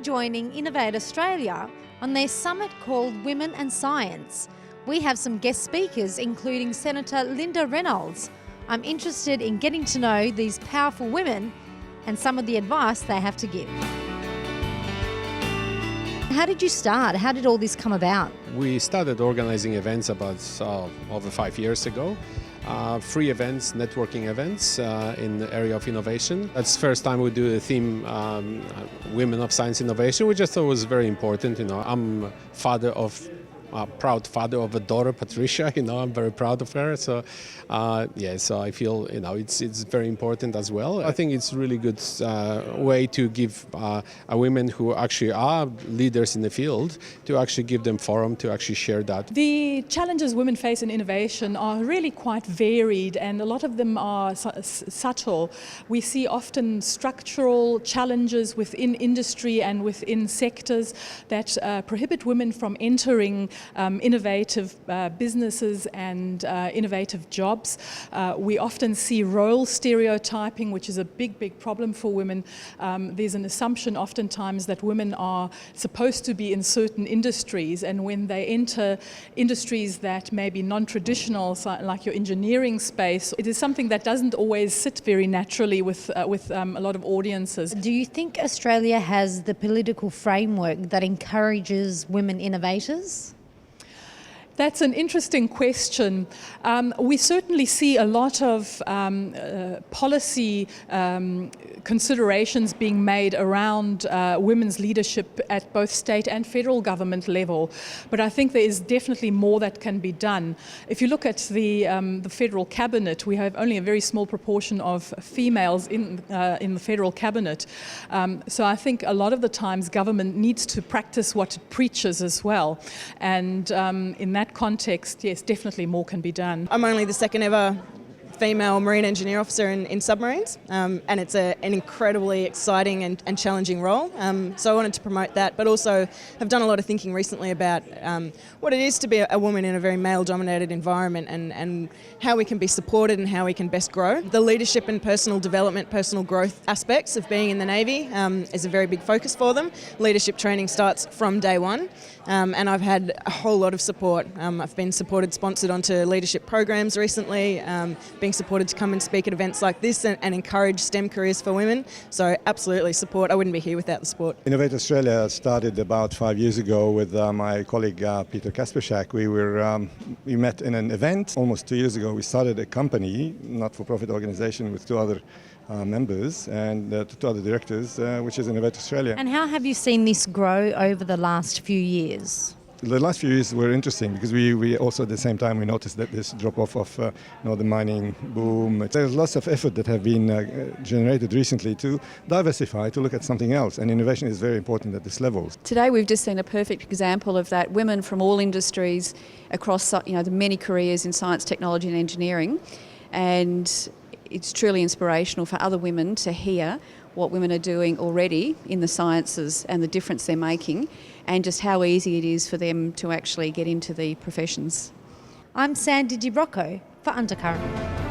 joining Innovate Australia on their summit called Women and Science. We have some guest speakers, including Senator Linda Reynolds. I'm interested in getting to know these powerful women and some of the advice they have to give. How did you start? How did all this come about? We started organizing events about over 5 years ago. Free events, networking events in the area of innovation. That's the first time we do the theme Women of Science Innovation, which I thought was very important. I'm proud father of a daughter, Patricia. I'm very proud of her. So I feel it's very important as well. I think it's a really good way to give women who actually are leaders in the field, to actually give them forum to actually share that. The challenges women face in innovation are really quite varied, and a lot of them are subtle. We see often structural challenges within industry and within sectors that prohibit women from entering innovative businesses and innovative jobs. We often see role stereotyping, which is a big problem for women. There's an assumption oftentimes that women are supposed to be in certain industries, and when they enter industries that may be non-traditional, like your engineering space, it is something that doesn't always sit very naturally with a lot of audiences. Do you think Australia has the political framework that encourages women innovators? That's an interesting question. We certainly see a lot of policy considerations being made around women's leadership at both state and federal government level, but I think there is definitely more that can be done. If you look at the federal cabinet, we have only a very small proportion of females in the federal cabinet. So I think a lot of the times government needs to practice what it preaches as well, and in that context, yes, definitely more can be done. I'm only the second ever female marine engineer officer in submarines, and it's an incredibly exciting and challenging role. So I wanted to promote that, but also have done a lot of thinking recently about what it is to be a woman in a very male-dominated environment, and how we can be supported and how we can best grow. The leadership and personal development, personal growth aspects of being in the Navy is a very big focus for them. Leadership training starts from day one, and I've had a whole lot of support. I've been sponsored onto leadership programs recently, being supported to come and speak at events like this and encourage STEM careers for women. So absolutely support. I wouldn't be here without the support. Innovate Australia started about 5 years ago with my colleague Peter Kasperschak. We met in an event almost 2 years ago. We started a company, not-for-profit organization, with two other members and two other directors, which is Innovate Australia. And how have you seen this grow over the last few years? The last few years were interesting because we also at the same time we noticed that this drop-off of the mining boom. There's lots of effort that have been generated recently to diversify, to look at something else, and innovation is very important at this level. Today we've just seen a perfect example of that. Women from all industries across the many careers in science, technology and engineering, and it's truly inspirational for other women to hear what women are doing already in the sciences and the difference they're making, and just how easy it is for them to actually get into the professions. I'm Sandy Di Brocco for Undercurrent.